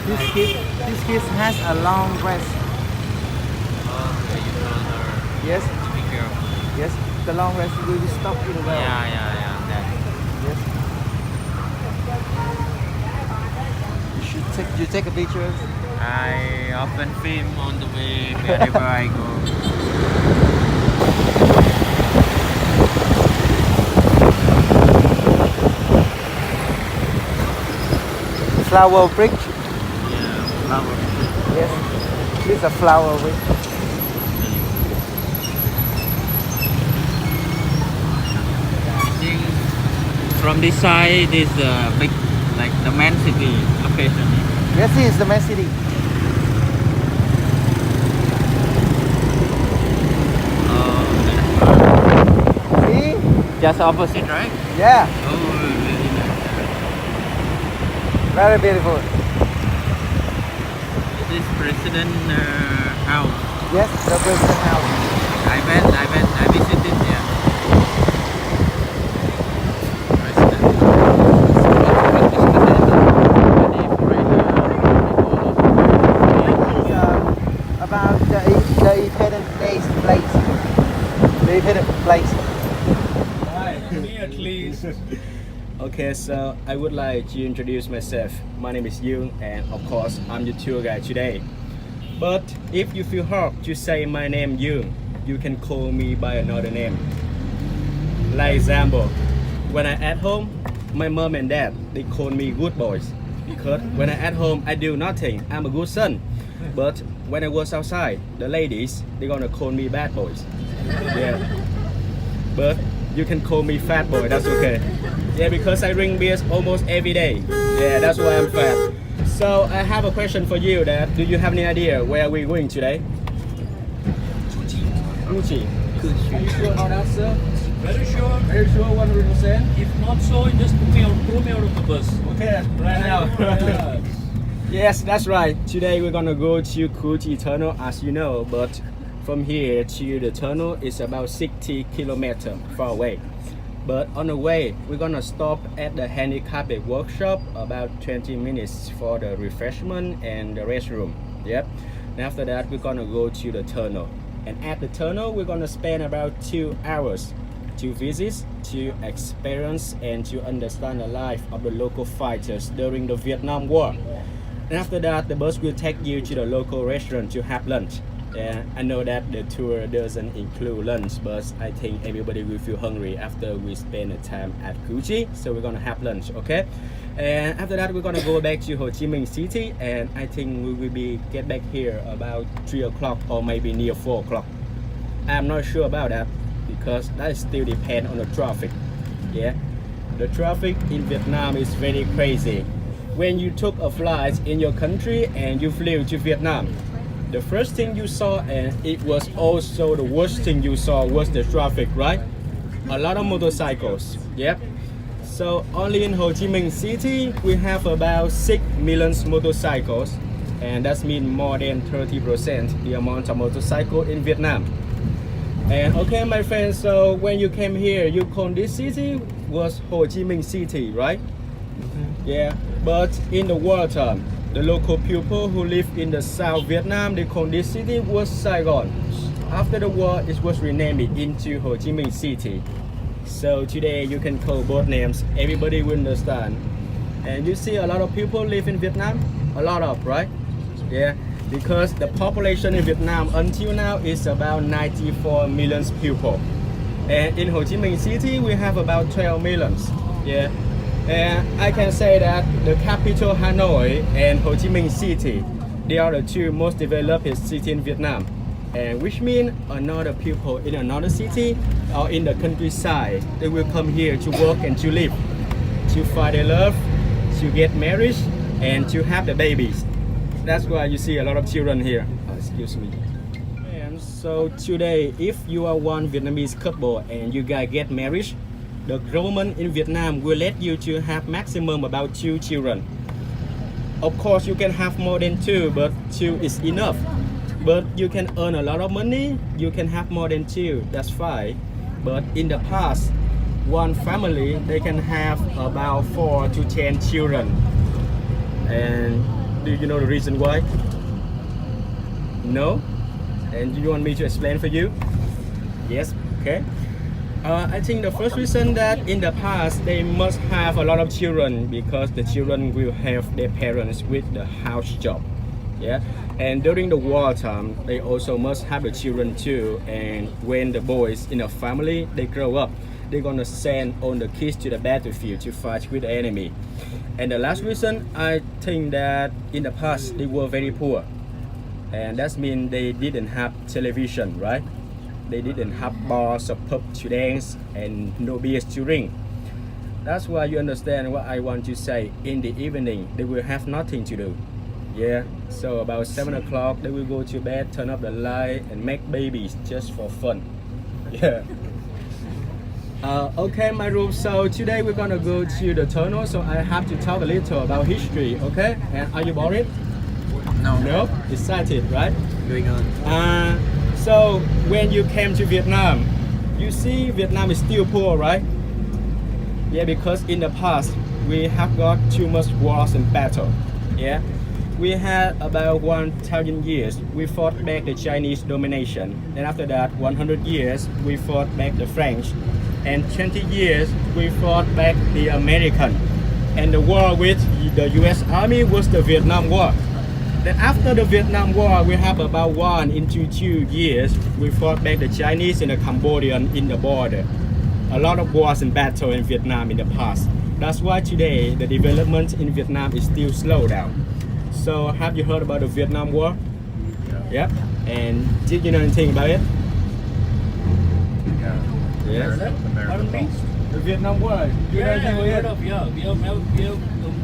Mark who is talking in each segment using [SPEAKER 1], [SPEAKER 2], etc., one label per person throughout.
[SPEAKER 1] This kid has a long dress.
[SPEAKER 2] Okay, you told her
[SPEAKER 1] Yes,
[SPEAKER 2] to be careful.
[SPEAKER 1] yes. The long dress will be stuck in the well.
[SPEAKER 2] Yeah. That.
[SPEAKER 1] Yes. You take a picture.
[SPEAKER 2] I often film on the way wherever I go.
[SPEAKER 1] Flower bridge.
[SPEAKER 2] Yeah, flower.
[SPEAKER 1] Yes. This is a flower bridge.
[SPEAKER 2] I think from this side is the big, like the main city location.
[SPEAKER 1] Yes, this is the main city.
[SPEAKER 2] Oh,
[SPEAKER 1] See?
[SPEAKER 2] just opposite, right?
[SPEAKER 1] Yeah.
[SPEAKER 2] Oh, really nice.
[SPEAKER 1] Very beautiful.
[SPEAKER 2] This is President House.
[SPEAKER 1] Yes, the president house.
[SPEAKER 2] I visited there. President.
[SPEAKER 1] About the independent days place. The independent place.
[SPEAKER 3] Hi, me at least. Okay, so I would like to introduce myself. My name is Yoon, and of course, I'm your tour guide today. But if you feel hard to say my name Yoon, you can call me by another name. Like example, when I at home, my mom and dad they call me good boys because when I at home I do nothing. I'm a good son. But when I was outside, the ladies they gonna call me bad boys. Yeah. But you can call me fat boy. That's okay. Yeah, because I drink beers almost every day. Yeah, that's why I'm fat. So I have a question for you. That do you have any idea where we're going today? Gucci. Are you sure about that, sir?
[SPEAKER 4] Very sure.
[SPEAKER 3] Very sure, 100%.
[SPEAKER 4] If not so, just throw me out of the bus.
[SPEAKER 3] Okay, right now.
[SPEAKER 4] Yeah.
[SPEAKER 3] Yes, that's right. Today we're gonna go to Gucci Tunnel, as you know, but from here to the tunnel is about 60 kilometers far away. But on the way, we're gonna stop at the handicapped workshop about 20 minutes for the refreshment and the restroom. Yep. And after that, we're gonna go to the tunnel. And at the tunnel, we're gonna spend about 2 hours to visit, to experience, and to understand the life of the local fighters during the Vietnam War. And after that, the bus will take you to the local restaurant to have lunch. And I know that the tour doesn't include lunch, but I think everybody will feel hungry after we spend the time at Gucci. So we're gonna have lunch, okay? And after that, we're gonna go back to Ho Chi Minh City, and I think we will be get back here about 3 o'clock or maybe near 4 o'clock. I'm not sure about that because that still depends on the traffic. Yeah, the traffic in Vietnam is very crazy. When you took a flight in your country and you flew to Vietnam, the first thing you saw, and it was also the worst thing you saw, was the traffic, right? A lot of motorcycles. Yep. So only in Ho Chi Minh City we have about 6 million motorcycles, and that means more than 30% the amount of motorcycle in Vietnam. And okay, my friends, so when you came here, you called this city was Ho Chi Minh City, right? Yeah, but in the wartime, the local people who live in the South Vietnam, they call this city was Saigon. After the war, it was renamed into Ho Chi Minh City. So today you can call both names, everybody will understand. And you see a lot of people live in Vietnam, a lot of, right? Yeah, because the population in Vietnam until now is about 94 million people. And in Ho Chi Minh City, we have about 12 millions. Yeah. And I can say that the capital Hanoi and Ho Chi Minh City, they are the two most developed cities in Vietnam. And which means another people in another city or in the countryside, they will come here to work and to live, to find their love, to get married, and to have the babies. That's why you see a lot of children here. Oh, excuse me. And so today, if you are one Vietnamese couple and you guys get married, the government in Vietnam will let you to have maximum about 2 children. Of course, you can have more than 2, but 2 is enough. But you can earn a lot of money, you can have more than 2, that's fine. But in the past, one family, they can have about 4 to 10 children. And Do you know the reason why? No? And do you want me to explain for you? Yes, okay. I think the first reason that in the past they must have a lot of children because the children will have their parents with the house job. Yeah, and during the war time they also must have the children too, and when the boys in a family they grow up, they're gonna send all the kids to the battlefield to fight with the enemy. And the last reason, I think that in the past they were very poor, and that means they didn't have television, right? They didn't have bars or pub to dance and no beers to drink. That's why you understand what I want to say. In the evening they will have nothing to do. Yeah, so about 7 o'clock they will go to bed, turn up the light and make babies just for fun. Yeah. Okay, my room. So today we're gonna go to the tunnel. So I have to talk a little about history. Okay, and are you bored?
[SPEAKER 2] No.
[SPEAKER 3] No. Excited, right?
[SPEAKER 2] Going on.
[SPEAKER 3] So when you came to Vietnam, you see Vietnam is still poor, right? Yeah, because in the past we have got too much wars and battle. Yeah. We had about 1,000 years, we fought back the Chinese domination. Then after that, 100 years, we fought back the French. And 20 years, we fought back the American. And the war with the US Army was the Vietnam War. Then after the Vietnam War, we have about 1 into 2 years, we fought back the Chinese and the Cambodian in the border. A lot of wars and battle in Vietnam in the past. That's why today, the development in Vietnam is still slow down. So have you heard about the Vietnam War? Yeah. And did you know anything about it? Yes.
[SPEAKER 4] Pardon me?
[SPEAKER 3] The Vietnam War. You know
[SPEAKER 4] Yeah,
[SPEAKER 3] anything
[SPEAKER 4] I heard
[SPEAKER 3] about
[SPEAKER 4] of, yeah. We have a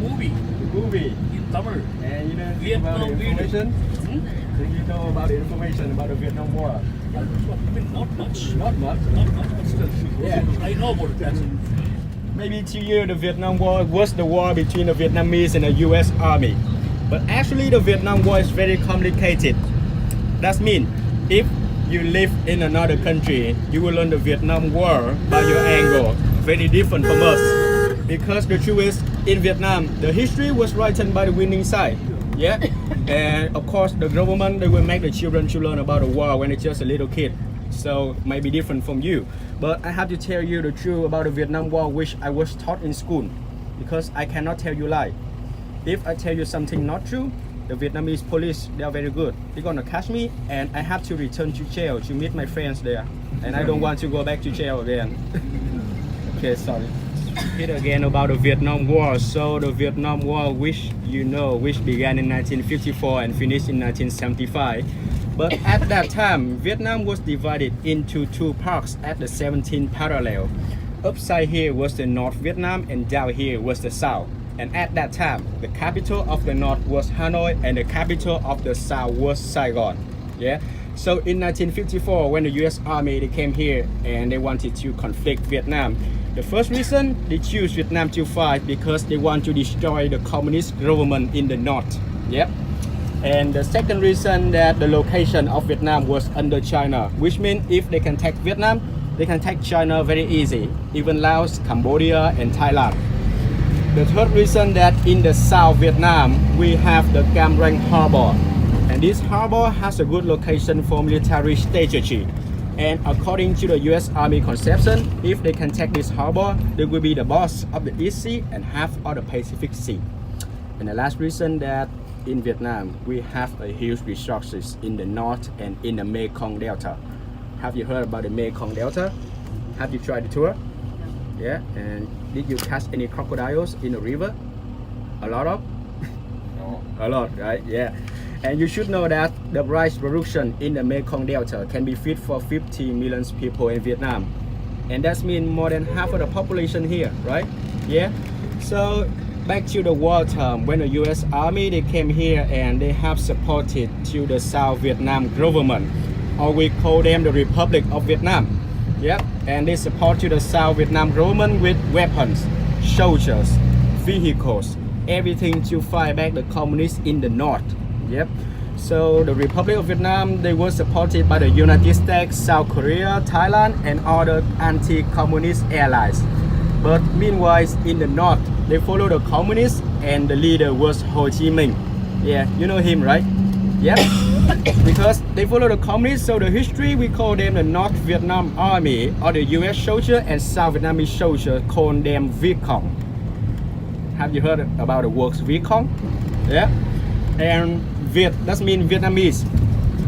[SPEAKER 4] movie
[SPEAKER 3] it? The movie.
[SPEAKER 4] in Tamil.
[SPEAKER 3] And you know anything about the
[SPEAKER 4] Vietnam video.
[SPEAKER 3] information? Do you know about the information about the Vietnam War?
[SPEAKER 4] I mean, not much.
[SPEAKER 3] Not much.
[SPEAKER 4] Not much, but still.
[SPEAKER 3] Yeah.
[SPEAKER 4] I know about it. That's it.
[SPEAKER 3] Maybe to you the Vietnam War was the war between the Vietnamese and the US Army. But actually the Vietnam War is very complicated. That means if you live in another country, you will learn the Vietnam War by your angle. Very different from us. Because the truth is, in Vietnam, the history was written by the winning side. Yeah? And of course the government, they will make the children to learn about the war when it's just a little kid. So it might be different from you. But I have to tell you the truth about the Vietnam War, which I was taught in school. Because I cannot tell you lie. If I tell you something not true, the Vietnamese police, they are very good. They're gonna catch me and I have to return to jail to meet my friends there. And I don't want to go back to jail again. Okay, sorry. Repeat again about the Vietnam War. So the Vietnam War, which you know, which began in 1954 and finished in 1975. But at that time, Vietnam was divided into 2 parts at the 17th parallel. Upside here was the North Vietnam and down here was the South. And at that time, the capital of the North was Hanoi and the capital of the South was Saigon. Yeah. So in 1954, when the US Army they came here and they wanted to conflict Vietnam, the first reason they choose Vietnam to fight because they want to destroy the communist government in the North. Yeah. And the second reason that the location of Vietnam was under China, which means if they can take Vietnam, they can take China very easy, even Laos, Cambodia, and Thailand. The third reason that in the South Vietnam, we have the Cam Ranh Harbor. And this harbor has a good location for military strategy. And according to the US Army conception, if they can take this harbor, they will be the boss of the East Sea and half of the Pacific Sea. And the last reason that in Vietnam, we have a huge resources in the north and in the Mekong Delta. Have you heard about the Mekong Delta? Have you tried the tour? Yeah, and did you catch any crocodiles in the river? A lot of?
[SPEAKER 2] No.
[SPEAKER 3] A lot, right? Yeah. And you should know that the rice production in the Mekong Delta can be fit for 50 million people in Vietnam. And that means more than half of the population here, right? Yeah. So back to the war time, when the US Army they came here and they have supported to the South Vietnam government, or we call them the Republic of Vietnam. Yep, and they support to the South Vietnam government with weapons, soldiers, vehicles, everything to fight back the communists in the north. Yep. So the Republic of Vietnam, they were supported by the United States, South Korea, Thailand, and other anti-communist allies. But meanwhile, in the north, they follow the communists, and the leader was Ho Chi Minh. Yeah, you know him, right? Yep. Because they follow the communists, so the history we call them the North Vietnam Army or the US soldier and South Vietnamese soldier call them Viet Cong. Have you heard about the words Viet Cong? Yeah. And Viet that means Vietnamese,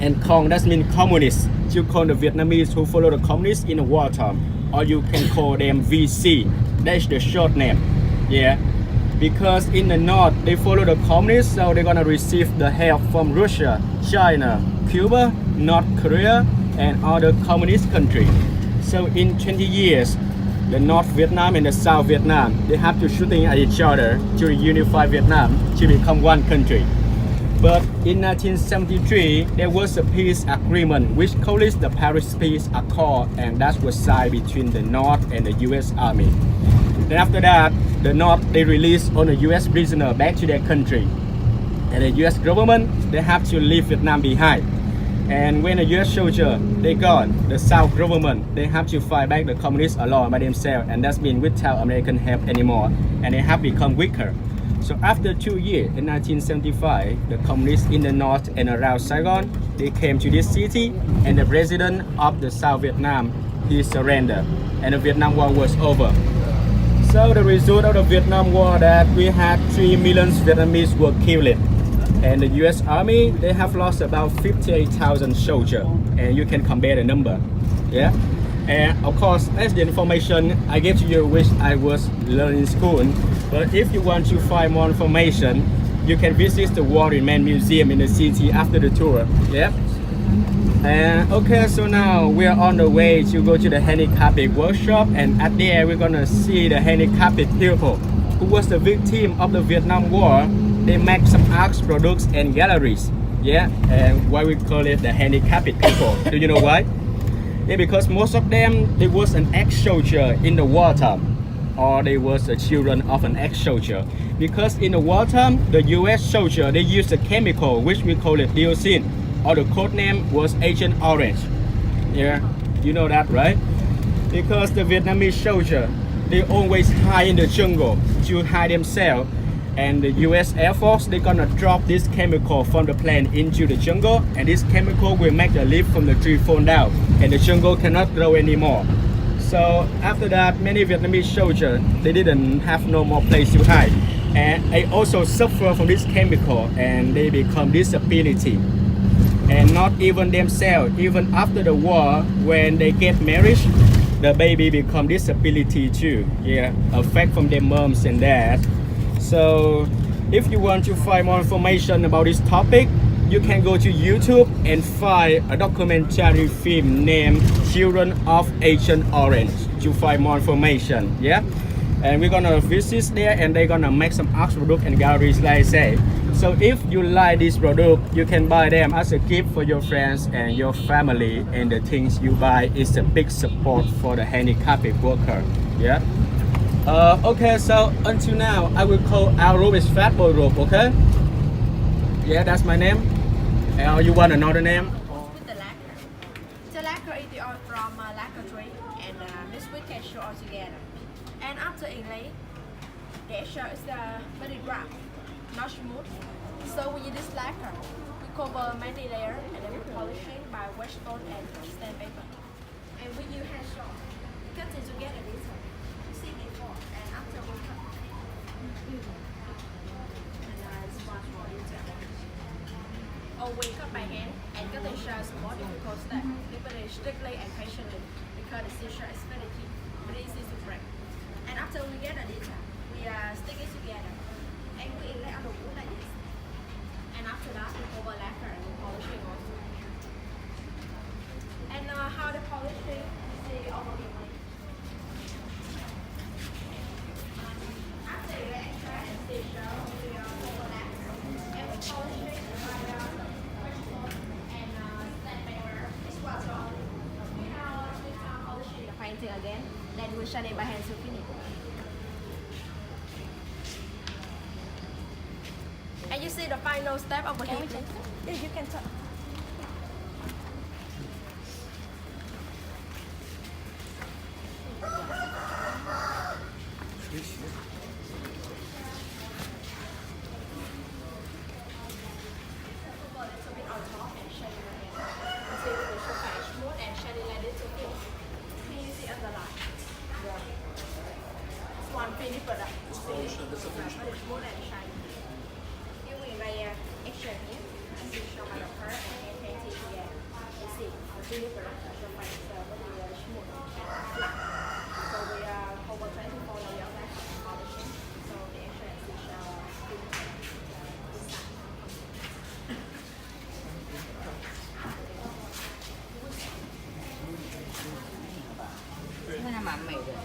[SPEAKER 3] and Cong that means communist. You call the Vietnamese who follow the communists in the wartime, or you can call them VC. That's the short name. Yeah. Because in the north they follow the communists, so they're gonna receive the help from Russia, China, Cuba, North Korea, and other communist countries. So in 20 years, the North Vietnam and the South Vietnam, they have to shooting at each other to unify Vietnam to become one country. But in 1973, there was a peace agreement which called it the Paris Peace Accord, and that was signed between the North and the US Army. Then after that, the North, they released all the US prisoner back to their country. And the US government, they have to leave Vietnam behind. And when the US soldier, they gone, the South government, they have to fight back the communists alone by themselves. And that's been without American help anymore. And they have become weaker. So after 2 years, in 1975, the communists in the north and around Saigon, they came to this city, and the president of the South Vietnam, he surrendered. And the Vietnam War was over. So the result of the Vietnam War that we had 3 million Vietnamese were killed. And the US Army, they have lost about 58,000 soldiers. And you can compare the number. Yeah. And of course, that's the information I gave to you, which I was learning in school. But if you want to find more information, you can visit the War Remain Museum in the city after the tour. Yeah. And okay, so now we are on the way to go to the handicapped workshop, and at there we're gonna see the handicapped people who was the victim of the Vietnam War. They make some arts, products, and galleries. Yeah, and why we call it the handicapped people? Do you know why? Yeah, because most of them, they was an ex-soldier in the wartime, or they was the children of an ex-soldier. Because in the wartime, the US soldier, they used a chemical which we call it dioxin, or the code name was Agent Orange. Yeah, you know that, right? Because the Vietnamese soldier, they always hide in the jungle to hide themselves. And the US Air Force, they're gonna drop this chemical from the plane into the jungle, and this chemical will make the leaf from the tree fall down, and the jungle cannot grow anymore. So after that, many Vietnamese soldiers, they didn't have no more place to hide. And they also suffer from this chemical, and they become disability. And not even themselves, even after the war, when they get married, the baby become disability too. Yeah, affect from their moms and dad. So if you want to find more information about this topic, you can go to YouTube and find a documentary film named Children of Agent Orange to find more information. Yeah, and we're gonna visit there, and they're gonna make some art product and galleries, like I say. So if you like this product, you can buy them as a gift for your friends and your family, and the things you buy is a big support for the handicapped worker. Yeah. Okay, so until now, I will call our group is Fat Boy Group, okay? Yeah, that's my name. You want another name?
[SPEAKER 5] With the lacquer. So lacquer is the oil from lacquer tree and mixed with cashew all together. And after inlay, the cashew is very rough, not smooth. So we use this lacquer. We cover many layers and then we polish it by wet stone and sandpaper. And we use hand saw. Cut it together this way. You see before and after we cut. And it's much more easier. Or we cut by hand, and cutting shells is more difficult step. Keep it strictly and patiently because the seashell is very key, very easy to break. And after we get it, we stick it together, and we lay on the wood like this. And after that, we cover lacquer and we polish it also. And how the polishing, you see over here. After you extract and seashell, we cover lacquer and we polish it by painting again, then we shine it by hand to finish. And you see the final step over here. Yeah, you can touch. mini product. But it's more than shiny. Here we lay extra here, as you show by the part, and can see here. You see, the mini product show by itself, but the smooth and flat. So we are over 24 layers of polishing. So the extra is
[SPEAKER 6] Cái này mặn mì rồi.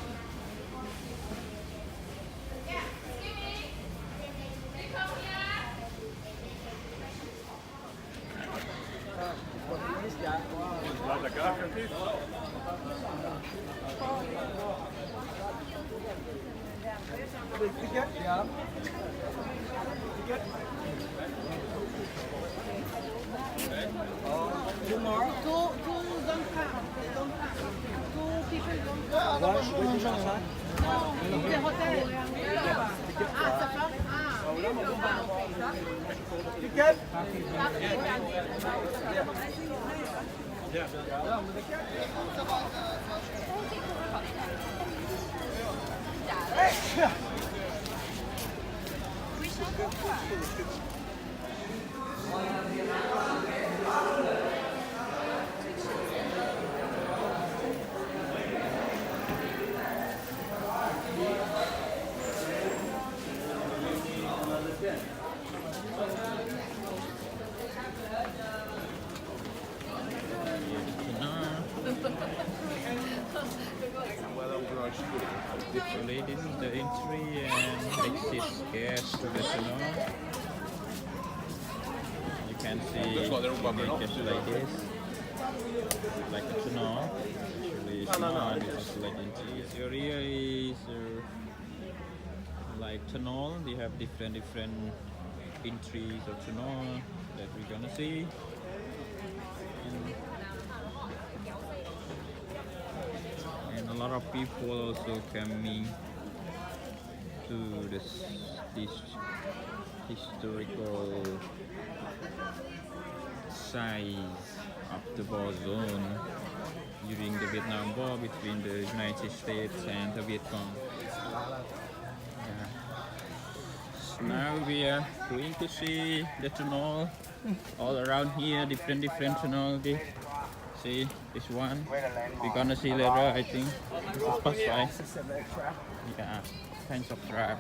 [SPEAKER 2] Literally, this is the entry and exit gas to the tunnel. You can see just like this, like a tunnel. Actually, tunnel. This is like entry. Area is like tunnel. They have different entries or tunnel that we're gonna see. And a lot of people also coming to this historical site of the war zone during the Vietnam War between the United States and the Viet Cong. Yeah. So now we are going to see the tunnel all around here, different tunnel. See this one. We're gonna see later, I think. This is past five. Yeah, kinds of trap.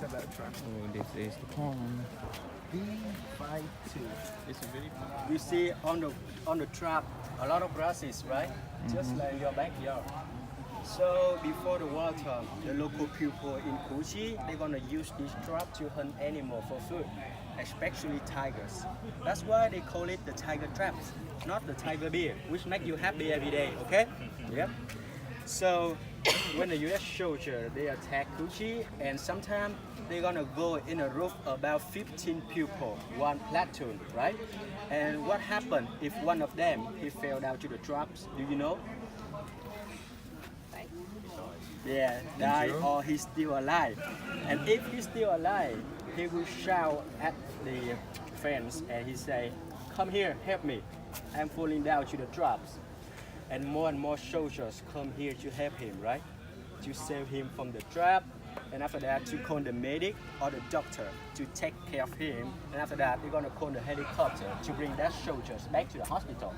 [SPEAKER 2] Oh, this is the pond.
[SPEAKER 3] B52.
[SPEAKER 2] It's very fun.
[SPEAKER 3] You see on the trap a lot of grasses, right? Just like your backyard. So before the war time, the local people in Củ Chi, they're gonna use this trap to hunt animal for food, especially tigers. That's why they call it the tiger traps, not the tiger beer, which make you happy every day. Okay? Yep. So when the U.S. soldier they attack Củ Chi, and sometimes they're gonna go in a roof about 15 people, one platoon, right? And what happened if one of them he fell down to the traps? Do you know? Yeah, die or he's still alive. And if he's still alive, he will shout at the fence and he say, "Come here, help me. I'm falling down to the traps." And more soldiers come here to help him, right? To save him from the trap. And after that, to call the medic or the doctor to take care of him. And after that, they're gonna call the helicopter to bring that soldiers back to the hospital.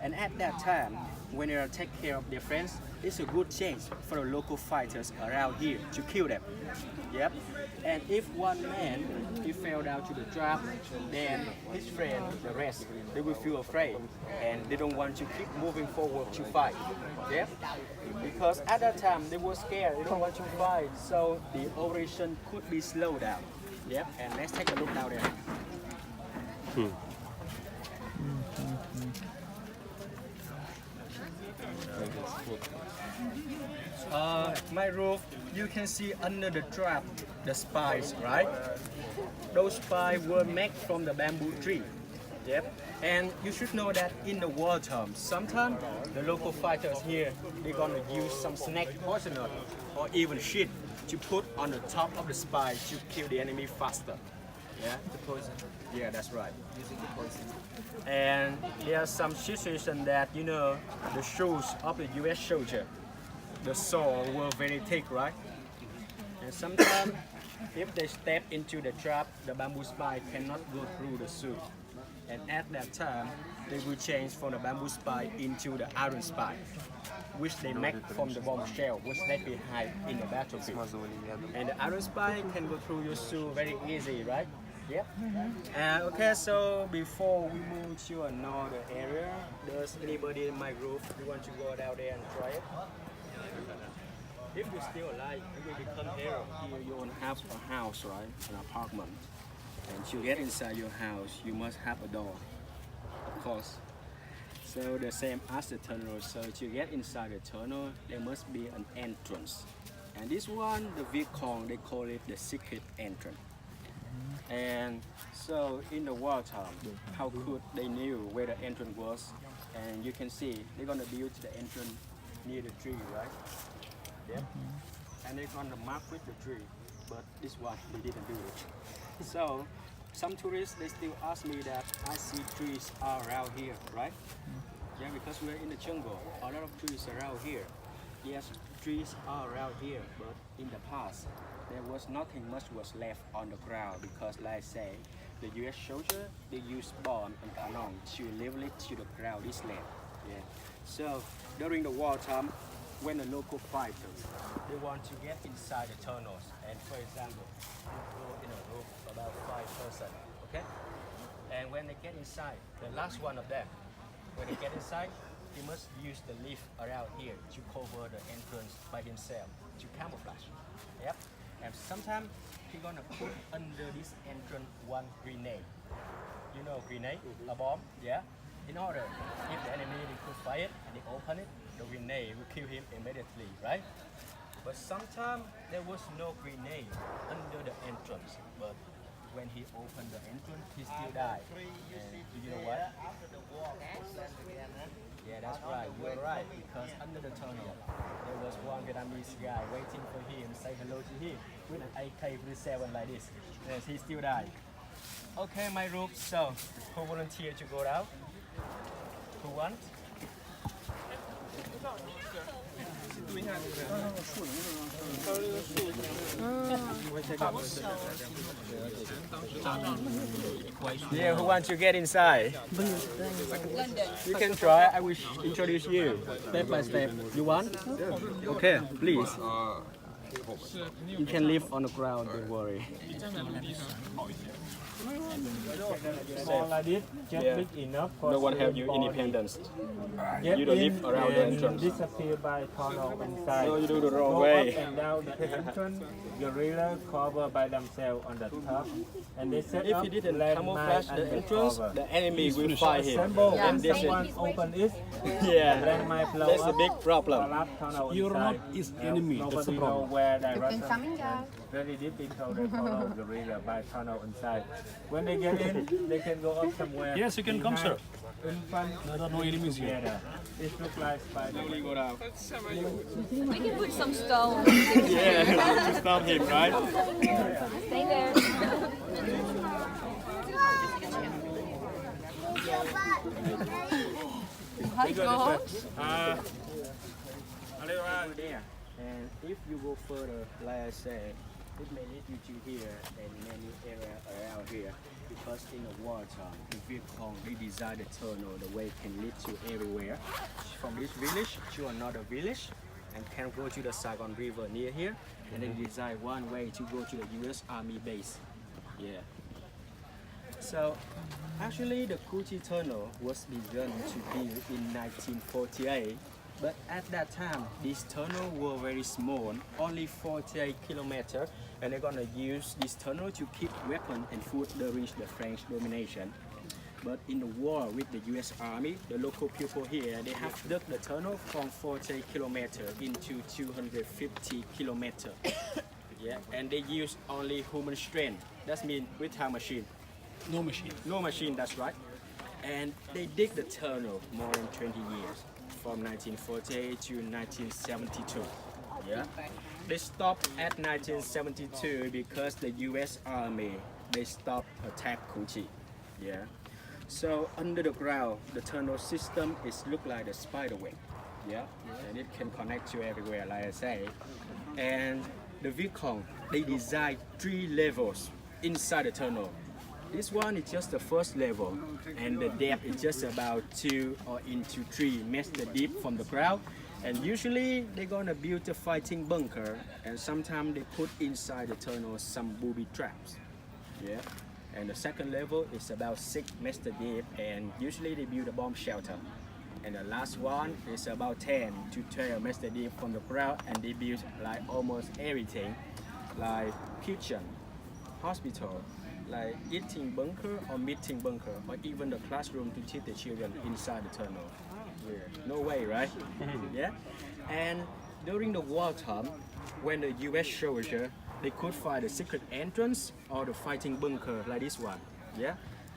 [SPEAKER 3] And at that time, when they take care of their friends, it's a good chance for the local fighters around here to kill them. Yep. And if one man he fell down to the trap, then his friend, the rest, they will feel afraid and they don't want to keep moving forward to fight. Yep. Because at that time they were scared, they don't want to fight, so the operation could be slowed down. Yep. And let's take a look down there. My roof, you can see under the trap the spikes, right? Those spikes were made from the bamboo tree. Yep. And you should know that in the war time, sometimes the local fighters here, they're gonna use some snake poison or even shit to put on the top of the spike to kill the enemy faster. Yeah, the poison. Yeah, that's right. Using the poison. And there are some situations that, you know, the shoes of the U.S. soldier, the sole were very thick, right? And sometimes, if they step into the trap, the bamboo spike cannot go through the suit. And at that time, they will change from the bamboo spike into the iron spike, which they make from the bomb shell, which they hide in the battlefield. And the iron spike can go through your shoe very easy, right? Yep. Okay, so before we move to another area, does anybody in my group you want to go down there and try it? If you're still alive, you will become hero. Here you won't have a house, right? An apartment. And to get inside your house, you must have a door, of course. So the same as the tunnel. So to get inside the tunnel, there must be an entrance. And this one, the Viet Cong, they call it the secret entrance. And so in the wartime, how could they knew where the entrance was? And you can see they're gonna build the entrance near the tree, right? Yep. And they're gonna mark with the tree, but this one they didn't do it. So some tourists they still ask me that I see trees all around here, right? Yeah, because we're in the jungle, a lot of trees around here. Yes, trees are around here, but in the past there was nothing much was left on the ground because, like I say, the U.S. soldier they used bomb and cannon to level it to the ground. This land. Yeah. So during the wartime, when the local fighters they want to get inside the tunnels, and for example, you go in a group about 5 person, okay? And when they get inside, the last one of them, when they get inside, he must use the leaf around here to cover the entrance by himself to camouflage. Yep. And sometimes he's gonna put under this entrance one grenade. You know grenade, a bomb, yeah? In order, if the enemy they could fire it and they open it, the grenade will kill him immediately, right? But sometimes there was no grenade under the entrance, but when he opened the entrance, he still died. And do you know what? Yeah, that's right. You're right. Because under the tunnel, there was one Vietnamese guy waiting for him, say hello to him with an AK-47 like this. Yes, he still died. Okay, my group. So, who volunteer to go out? Who wants? Yeah, who wants to get inside? You can try. I will introduce you step by step. You want? Okay, please. You can live on the ground. Don't worry.
[SPEAKER 6] Small like this, just
[SPEAKER 3] Yeah.
[SPEAKER 6] big enough for
[SPEAKER 3] No one have you
[SPEAKER 6] body.
[SPEAKER 3] independence.
[SPEAKER 6] Get
[SPEAKER 3] You don't
[SPEAKER 6] in
[SPEAKER 3] live around the
[SPEAKER 6] and
[SPEAKER 3] entrance.
[SPEAKER 6] disappear by tunnel inside.
[SPEAKER 3] No, you do the wrong
[SPEAKER 6] Go
[SPEAKER 3] way.
[SPEAKER 6] up and down the entrance. Guerrilla cover by themselves on the top, and they set
[SPEAKER 3] If
[SPEAKER 6] up
[SPEAKER 3] he didn't
[SPEAKER 6] landmine
[SPEAKER 3] camouflage the
[SPEAKER 6] under
[SPEAKER 3] entrance,
[SPEAKER 6] cover.
[SPEAKER 3] the enemy will find him.
[SPEAKER 6] Assemble
[SPEAKER 5] Yeah,
[SPEAKER 6] when
[SPEAKER 3] this is-
[SPEAKER 6] someone open it.
[SPEAKER 3] Yeah,
[SPEAKER 6] Landmine blow
[SPEAKER 3] that's a
[SPEAKER 6] up,
[SPEAKER 3] big problem.
[SPEAKER 6] collapse tunnel
[SPEAKER 4] You're
[SPEAKER 6] inside.
[SPEAKER 4] not his enemy, that's the
[SPEAKER 6] Nobody know
[SPEAKER 4] problem.
[SPEAKER 6] where
[SPEAKER 5] You
[SPEAKER 6] direction.
[SPEAKER 5] can come and go.
[SPEAKER 6] Very difficult to follow guerrilla by tunnel inside. When they get in, they can go up somewhere.
[SPEAKER 4] Yes, you can come, sir.
[SPEAKER 6] In front,
[SPEAKER 4] There are no enemies here.
[SPEAKER 6] together. It looks like spider.
[SPEAKER 3] Go down.
[SPEAKER 7] We can put some stones.
[SPEAKER 3] Yeah, to stop him, right?
[SPEAKER 7] Stay there. Hi, God.
[SPEAKER 3] There. And if you go further, like I said, it may lead you to here and many areas around here. Because in the wartime, the Viet Cong, they designed the tunnel, the way can lead to everywhere. From this village to another village, and can go to the Saigon River near here. And then design one way to go to the US Army base. Yeah. So, actually the Cu Chi Tunnel was begun to build in 1948. But at that time, these tunnels were very small, only 48 kilometers, and they're gonna use this tunnel to keep weapons and food during the French domination. But in the war with the U.S. Army, the local people here, they have dug the tunnel from 40 kilometers into 250 kilometers. Yeah, and they use only human strength. That means without machine.
[SPEAKER 4] No machine.
[SPEAKER 3] No machine, that's right. And they dig the tunnel more than 20 years, from 1948 to 1972. Yeah. They stopped at 1972 because the U.S. Army, they stopped attack Cu Chi. Yeah. So under the ground, the tunnel system is look like a spider web. Yeah. And it can connect to everywhere, like I say. And the Viet Cong, they designed 3 levels inside the tunnel. This one is just the first level, and the depth is just about 2 or into 3 meters deep from the ground. And usually they're gonna build a fighting bunker, and sometimes they put inside the tunnel some booby traps. Yeah. And the second level is about 6 meters deep, and usually they build a bomb shelter. And the last one is about 10 to 12 meters deep from the ground, and they build like almost everything, like kitchen, hospital, like eating bunker or meeting bunker, or even the classroom to teach the children inside the tunnel. Yeah. No way, right? Yeah. And during the wartime, when the U.S. soldier they could find a secret entrance or the fighting bunker like this one. Yeah.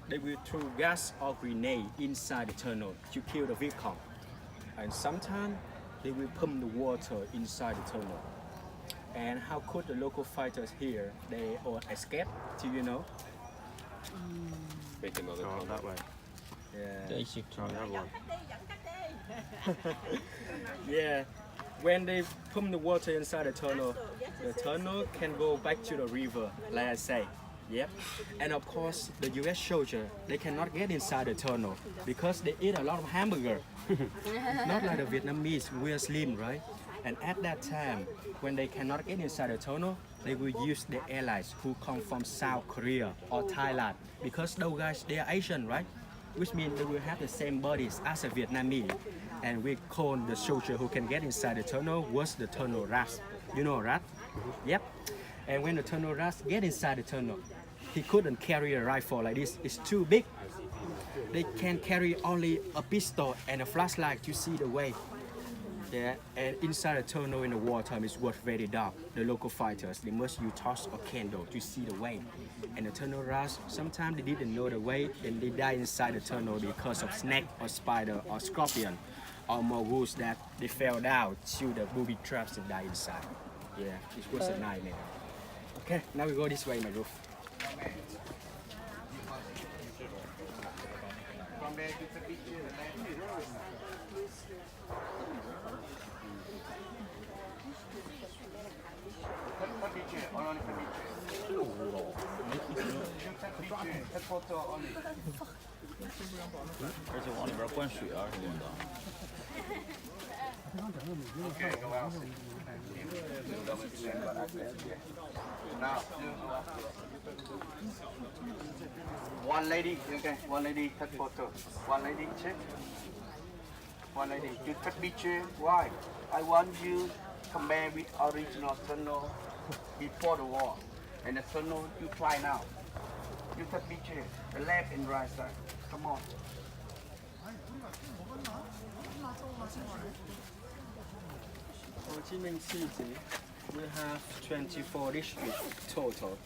[SPEAKER 3] They will throw gas or grenade inside the tunnel to kill the Viet Cong. And sometimes they will pump the water inside the tunnel. And how could the local fighters here they all escape? Do you know?
[SPEAKER 6] Make another
[SPEAKER 3] Oh, that way. Yeah.
[SPEAKER 2] Basic
[SPEAKER 3] Yeah. When they pump the water inside the tunnel can go back to the river, like I say. Yep. And of course, the U.S. soldier, they cannot get inside the tunnel because they eat a lot of hamburger. Not like the Vietnamese, we are slim, right? And at that time, when they cannot get inside the tunnel, they will use the allies who come from South Korea or Thailand, because those guys, they are Asian, right? Which means they will have the same bodies as a Vietnamese. And we call the soldier who can get inside the tunnel was the tunnel rat. You know rat? Yep. And when the tunnel rat get inside the tunnel, he couldn't carry a rifle like this. It's too big. They can carry only a pistol and a flashlight to see the way. Yeah, and inside the tunnel in the wartime it was very dark. The local fighters, they must use torch or candle to see the way. And the tunnel rats, sometimes they didn't know the way and they die inside the tunnel because of snake or spider or scorpion or more wolves that they fell down to the booby traps and die inside. Yeah, it was a nightmare. Okay, now we go this way, my roof.
[SPEAKER 1] From there you can be here. Take picture, only picture. Take picture, take photo only.
[SPEAKER 2] 而且往里边灌水啊什么的。
[SPEAKER 1] Okay, go out. Now, one lady, okay, one lady take photo. One lady check. One lady, you take picture. Why? I want you compare with original tunnel before the war, and the tunnel you try now. You take picture, the left and right side. Come on.
[SPEAKER 3] Ho Chi Minh City, we have 24 districts total.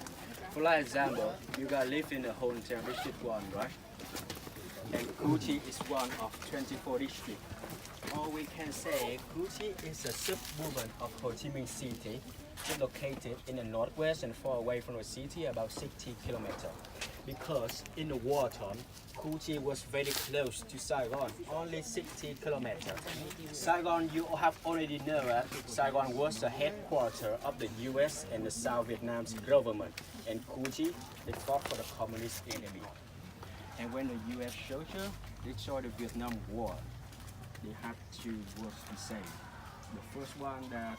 [SPEAKER 3] For example, you guys live in the hometown district 1, right? And Cu Chi is one of 24 districts. Or we can say Cu Chi is a suburban of Ho Chi Minh City. It's located in the northwest and far away from the city, about 60 kilometers. Because in the wartime, Cu Chi was very close to Saigon, only 60 kilometers. Saigon, you have already know that Saigon was the headquarters of the US and the South Vietnam's government. And Cu Chi, they fought for the communist enemy. And when the US soldier, they joined the Vietnam War, they had two wars to say. The first one that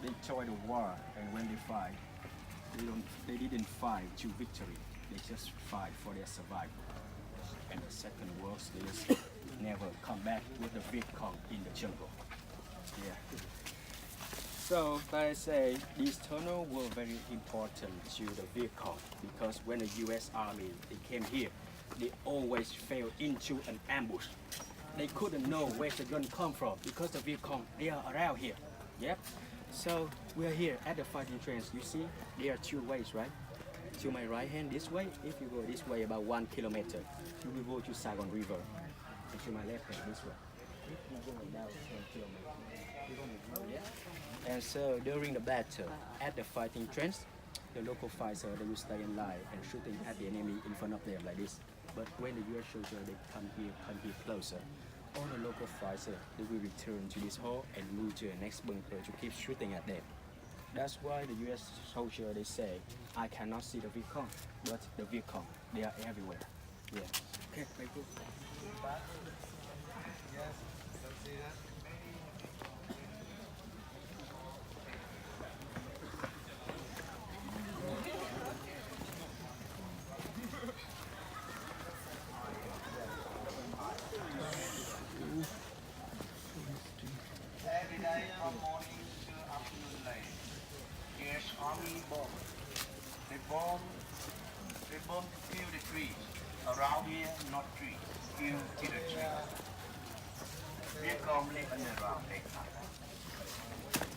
[SPEAKER 3] they joined the war, and when they fight, they didn't fight to victory. They just fight for their survival. And the second was they just never come back with the Viet Cong in the jungle. Yeah. So, like I say, these tunnels were very important to the Viet Cong because when the U.S. Army they came here, they always fell into an ambush. They couldn't know where the gun come from because the Viet Cong they are around here. Yep. So we are here at the fighting trench. You see, there are two ways, right? To my right hand this way, if you go this way about 1 kilometer, you will go to Saigon River. And to my left hand this way, if you go about 10 kilometers, you're going to go, yeah? And so during the battle, at the fighting trench, the local fighters they will stay in line and shooting at the enemy in front of them like this. But when the US soldier they come here closer, all the local fighters they will return to this hall and move to the next bunker to keep shooting at them. That's why the U.S. soldier they say, I cannot see the Viet Cong, but the Viet Cong, they are everywhere. Yeah. Okay, thank you.
[SPEAKER 1] Every day from morning to afternoon late. Here's army bomb. They bomb kill the trees. Around here, not trees. Kill the trees. Viet Cong live underground daytime.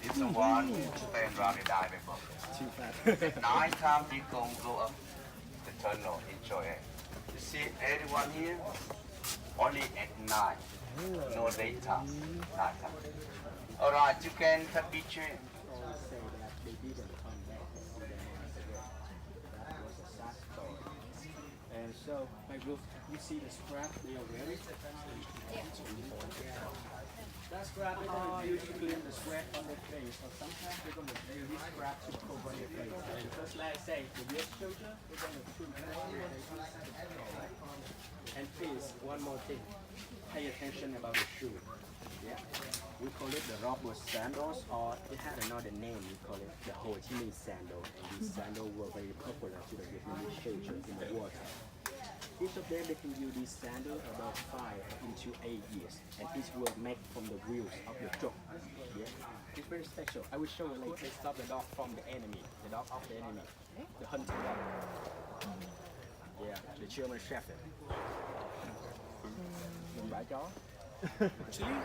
[SPEAKER 1] This is the one who stand around and die by bomb.
[SPEAKER 3] Too fast.
[SPEAKER 1] At night time, Viet Cong go up the tunnel, enjoy it. You see everyone here, only at night. No daytime, nighttime. Alright, you can cut picture.
[SPEAKER 3] Say that they didn't come back and see them once again. That was a sad story. And so, my group, you see the scrap they are wearing? That scrap they're going to use to clean the sweat on their face, or sometimes they're going to use this scrap to cover their face. Because like I say, the US soldier, they're going to shoot and please, one more thing, pay attention about the shoe. Yeah. We call it the rubber sandals, or it had another name. We call it the Ho Chi Minh sandal. And these sandals were very popular to the Vietnamese soldiers in the wartime. Each of them, they can use these sandals about 5 into 8 years, and each were made from the wheels of the truck. Yeah, it's very special. I will show you later. They stop the dog from the enemy, the dog of the enemy, the hunting dog. Yeah, the German Shepherd. Bãi chó.
[SPEAKER 4] Chili?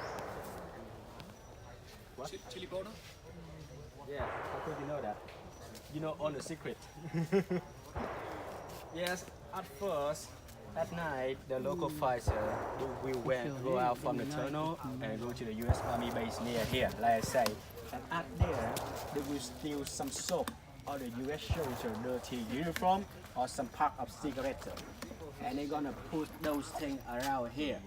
[SPEAKER 3] What?
[SPEAKER 4] Chili powder?
[SPEAKER 3] Yeah, how could you know that? You know all the secret. Yes, at first, at night, the local fighter will go out from the tunnel and go to the U.S. Army base near here, like I say. And at there, they will steal some soap or the U.S. soldier dirty uniform or some pack of cigarettes. And they're gonna put those things around here.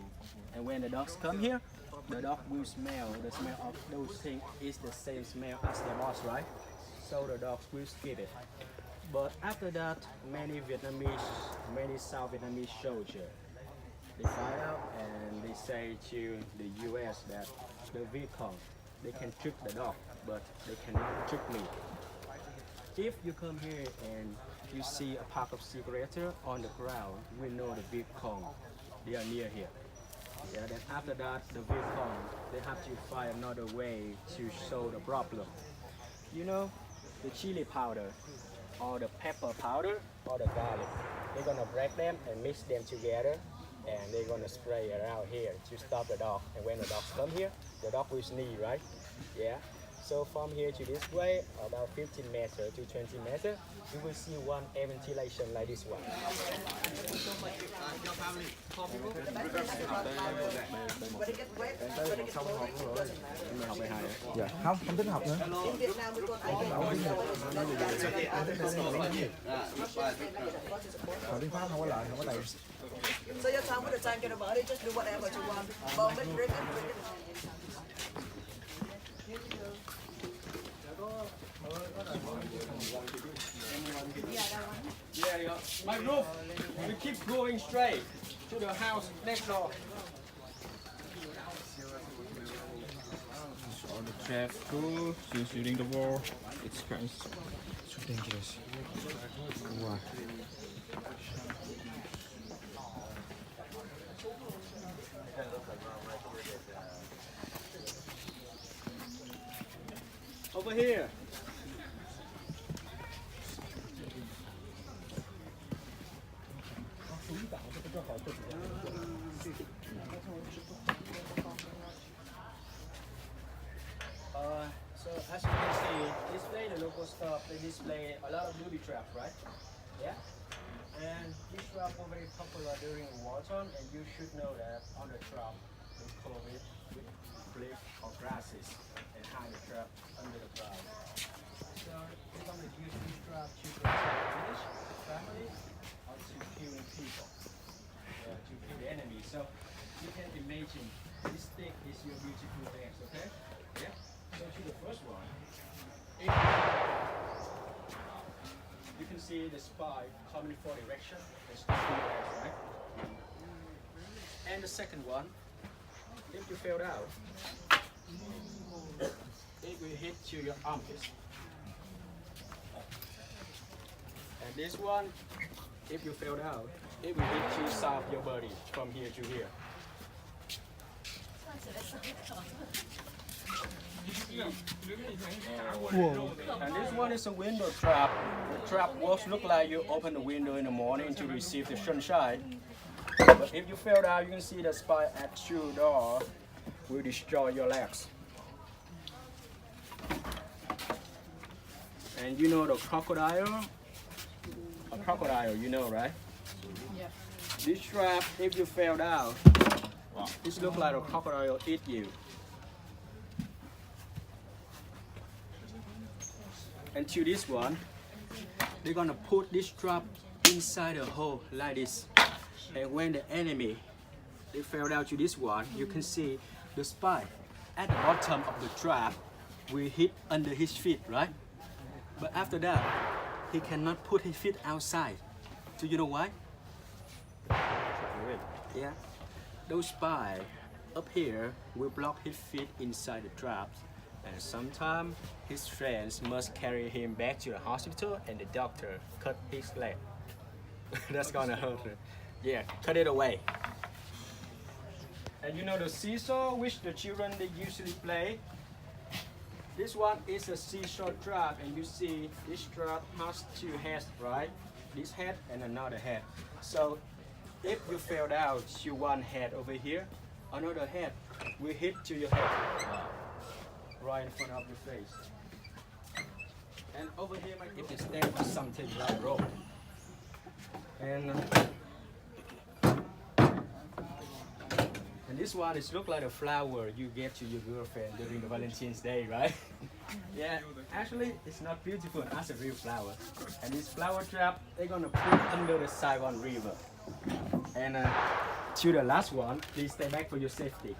[SPEAKER 3] And when the dogs come here, the dog will smell. The smell of those things is the same smell as their boss, right? So the dogs will skip it. But after that, many South Vietnamese soldiers, they find out and they say to the U.S. that the Viet Cong, they can trick the dog, but they cannot trick me. If you come here and you see a pack of cigarettes on the ground, we know the Viet Cong, they are near here. Yeah, then after that, the Viet Cong, they have to find another way to solve the problem. You know, the chili powder, or the pepper powder, or the garlic. They're gonna break them and mix them together, and they're gonna spray around here to stop the dog. And when the dogs come here, the dog will sneeze, right? Yeah. So from here to this way, about 15 meters to 20 meters, you will see one ventilation like this one.
[SPEAKER 8] Dạ, không thích học nữa. Học tiếng Pháp không có lợi, không có tiền.
[SPEAKER 9] So your time with the tank in the body, just do whatever you want. Bomb it, break it, break it.
[SPEAKER 3] Yeah, yeah. My group, we keep going straight to the house next door.
[SPEAKER 2] All the traps cool since during the war. It's kind of
[SPEAKER 8] So dangerous. Wow.
[SPEAKER 3] Over here. So as you can see, display the local stuff. They display a lot of booby traps, right? Yeah. And these traps were very popular during wartime, and you should know that on the trap they cover it with brick or grasses and hide the trap under the ground. So we're going to use this trap to protect village, family, or to killing people, to kill the enemy. So you can imagine this stick is your beautiful vest, okay? Yeah. So to the first one, You can see the spy coming for direction. It's two legs, right? And the second one, if you fell out, it will hit to your armpits. And this one, if you fell out, it will hit to side of your body from here to here. And this one is a window trap. The trap works look like you open the window in the morning to receive the sunshine. But if you fell down, you can see the spy at your door will destroy your legs. And you know the crocodile? A crocodile, you know, right?
[SPEAKER 7] Yeah.
[SPEAKER 3] This trap, if you fell down, this look like a crocodile eat you. And to this one, they're gonna put this trap inside a hole like this. And when the enemy, they fell down to this one, you can see the spy at the bottom of the trap will hit under his feet, right? But after that, he cannot put his feet outside. Do you know why? Yeah. Those spy up here will block his feet inside the traps. And sometimes his friends must carry him back to the hospital and the doctor cut his leg. That's gonna hurt him. Yeah, cut it away. And you know the seesaw which the children they usually play? This one is a seesaw trap, and you see this trap has two heads, right? This head and another head. So if you fell down to one head over here, another head will hit to your head. Right in front of your face. And over here, if you stand for something like rope. And this one is look like a flower you give to your girlfriend during the Valentine's Day, right? Yeah, actually it's not beautiful as a real flower. And this flower trap, they're gonna put under the Saigon River. And to the last one, please stay back for your safety.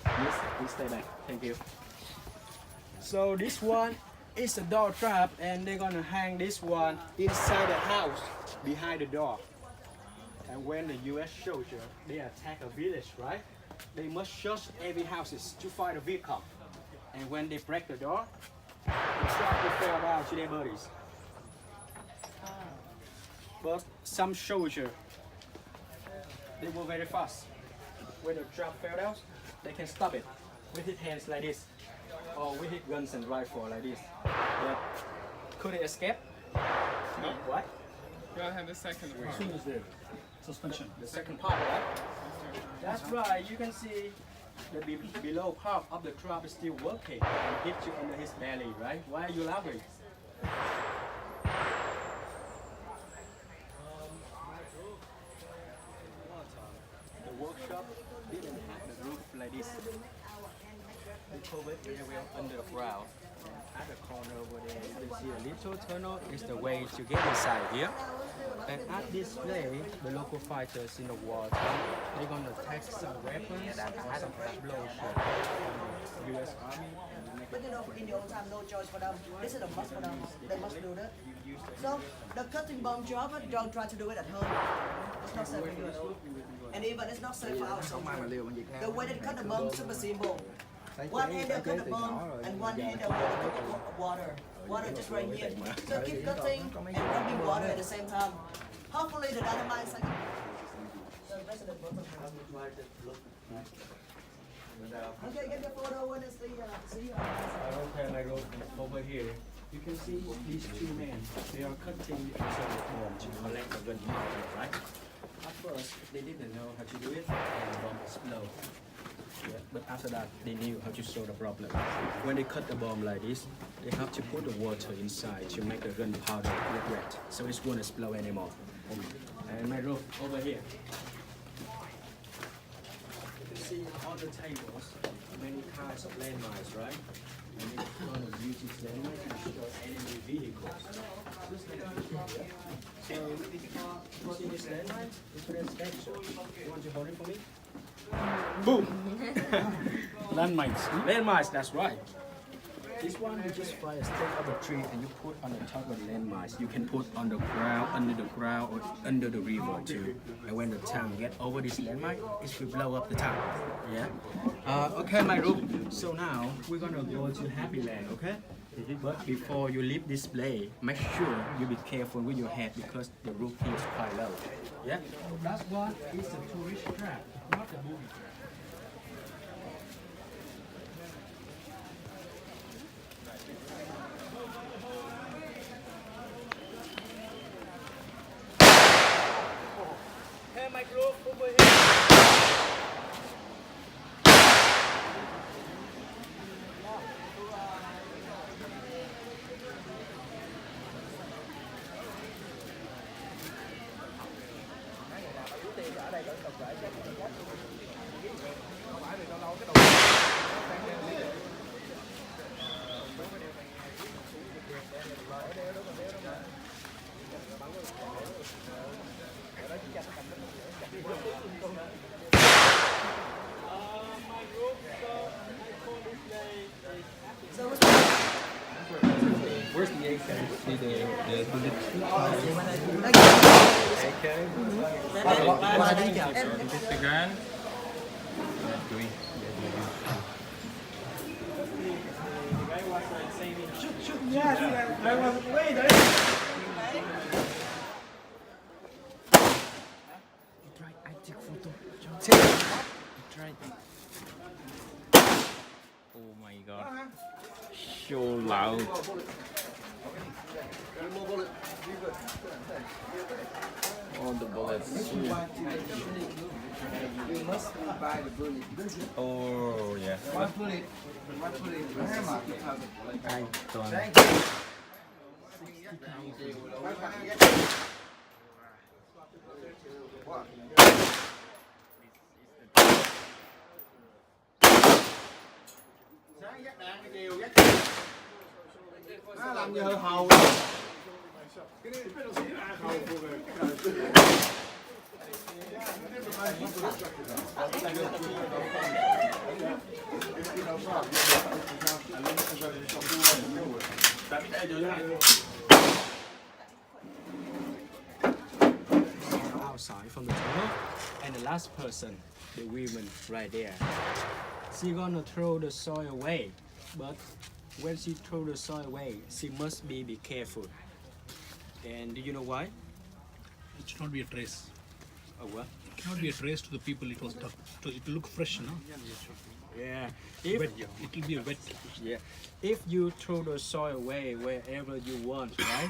[SPEAKER 3] Yes, please stay back. Thank you. So this one is a door trap, and they're gonna hang this one inside the house behind the door. And when the U.S. soldier they attack a village, right? They must shut every houses to fight a Viet Cong. And when they break the door, the trap will fall down to their bodies. But some soldier they move very fast. When the trap fell down, they can stop it with his hands like this, or with his guns and rifle like this. But could it escape? No. What?
[SPEAKER 2] You gotta have the second one.
[SPEAKER 4] Suspension.
[SPEAKER 3] The second part, right? That's right. You can see the below part of the trap is still working and hit you under his belly, right? Why are you laughing? The workshop didn't have the roof like this. They covered very well under the ground. At the corner over there, you can see a little tunnel is the way to get inside here. And at this place, the local fighters in the war, they're gonna take some weapons and some explosion. U.S. Army.
[SPEAKER 9] But you know, in the old time, no choice for them. This is a must for them. They must do that. So the cutting bomb job, don't try to do it at home. It's not safe for you at all. And even it's not safe for our soldiers. The way they cut the bomb is super simple. One hand they'll cut the bomb, and one hand they'll put water. Water just right here. So keep cutting and rubbing water at the same time. Hopefully the dynamite is like... So the rest of the bottom okay, get the photo when it's the...
[SPEAKER 3] Okay, my road over here. You can see these two men. They are cutting the bomb to collect the gunpowder, right? At first, they didn't know how to do it, and the bomb exploded. Yeah, but after that, they knew how to solve the problem. When they cut the bomb like this, they have to put the water inside to make the gunpowder get wet, so it won't explode anymore. And my rope over here. You can see on the tables many kinds of landmines, right? And they're going to use these landmines to destroy enemy vehicles. So, you see this landmine? It's very special. You want to hold it for me? Boom!
[SPEAKER 4] Landmines.
[SPEAKER 3] Landmines, that's right. This one you just fly a stick of a tree and you put on the top of the landmines. You can put on the ground, under the ground, or under the river too. And when the tank get over this landmine, it will blow up the tank. Yeah. Okay, my group. So now we're gonna go to Happy Land. Okay. But before you leave this place, make sure you be careful with your head because the roof here is quite low. Yeah. That one is a tourist trap, not a movie trap. Hey, my group, over here. Where's the AK? See the bullet? AK?
[SPEAKER 2] Is the gun? Oh my god. So loud. All the bullets. Oh yeah. I don't.
[SPEAKER 8] Làm như hơi hầu.
[SPEAKER 3] Outside from the tunnel, and the last person, the woman right there. She gonna throw the soil away, but when she throw the soil away, she must be careful. And do you know why?
[SPEAKER 4] It should not be a trace.
[SPEAKER 3] Oh what?
[SPEAKER 4] It cannot be a trace to the people it was done. So it will look fresh, no?
[SPEAKER 3] Yeah.
[SPEAKER 4] Wet. It will be a wet.
[SPEAKER 3] Yeah. If you throw the soil away wherever you want, right?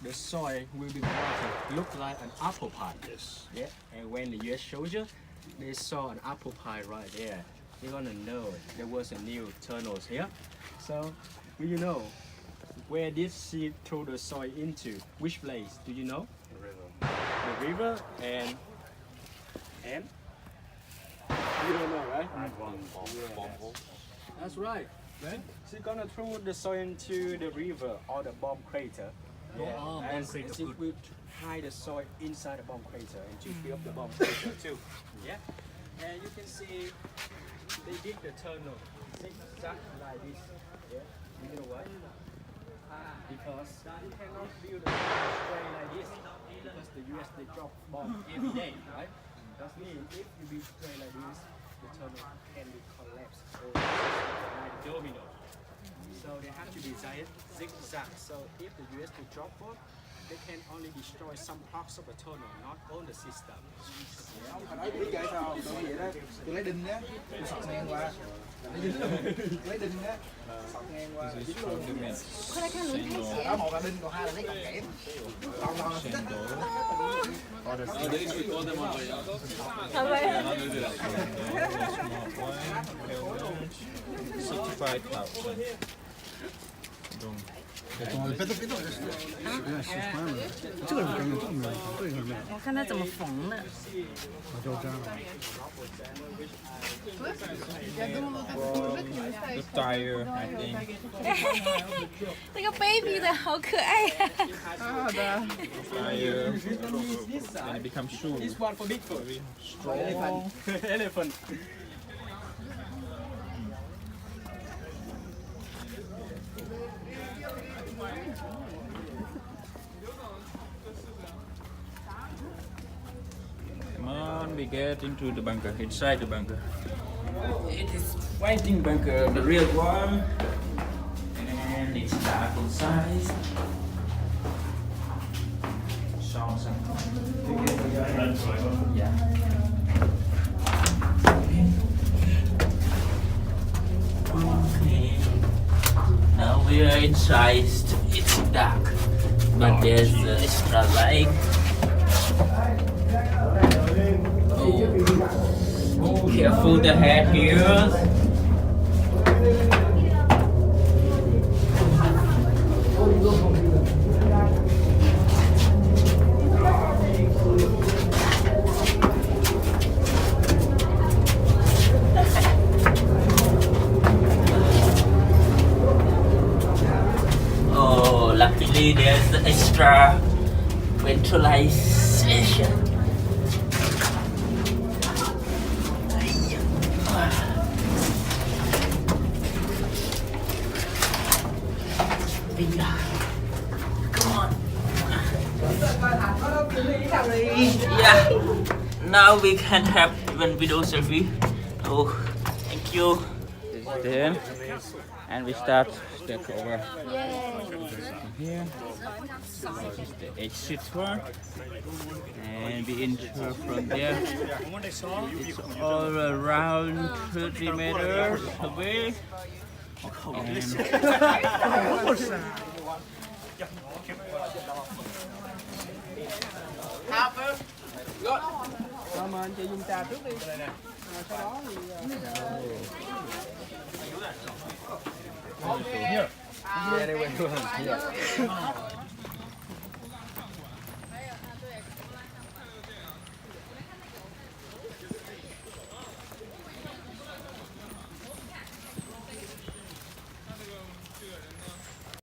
[SPEAKER 3] The soil will be watered, look like an apple pie.
[SPEAKER 4] Yes.
[SPEAKER 3] Yeah. And when the US soldier, they saw an apple pie right there, they're gonna know there was a new tunnels here. So, do you know where did she throw the soil into? Which place? Do you know?
[SPEAKER 6] The river.
[SPEAKER 3] The river and you don't know, right? That's right. She's gonna throw the soil into the river or the bomb crater. Yeah.
[SPEAKER 4] bomb
[SPEAKER 3] And
[SPEAKER 4] crater,
[SPEAKER 3] she
[SPEAKER 4] good.
[SPEAKER 3] will hide the soil inside the bomb crater and to fill up the bomb crater too. Yeah. And you can see they dig the tunnel zigzag like this. Yeah. You know why? Because you cannot build a tunnel straight like this because the US they drop bomb every day, right? That means if you build straight like this, the tunnel can be collapsed or like domino. So they have to design it zigzag. So if the US they drop bomb, they can only destroy some parts of the tunnel, not all the system.
[SPEAKER 8] Hồi đó biết chạy sao? Tôi vậy đó. Tôi lấy đinh á, tôi sọt ngang qua. Lấy đinh á, sọt ngang qua.
[SPEAKER 2] This is from the men. Sendo.
[SPEAKER 8] Đó một là đinh, còn hai là lấy cọc kẽm. Còn là
[SPEAKER 2] Sendo.
[SPEAKER 7] How about
[SPEAKER 2] Another small one. 65,000. Dong.
[SPEAKER 7] 我看他怎么缝的。
[SPEAKER 2] The tire, I think.
[SPEAKER 7] 那个 baby 的好可爱呀、
[SPEAKER 2] Tire. And it becomes shoe.
[SPEAKER 3] This one for Bigfoot.
[SPEAKER 2] Very strong.
[SPEAKER 3] Elephant.
[SPEAKER 2] we get into the bunker, inside the bunker. It is fighting bunker, the real one. And it's dark inside. Sounds yeah. Okay. Now we are inside. It's dark, but there's extra light. Oh, careful the head here. Oh, luckily there's the extra ventilation. Come on. Yeah. Now we can have one video selfie. Oh, thank you. Then, and we step over here. This is the exit one, and we enter from there. It's all around 30 meters away.
[SPEAKER 3] Comment chị dùng trà trước đi. Sau đó thì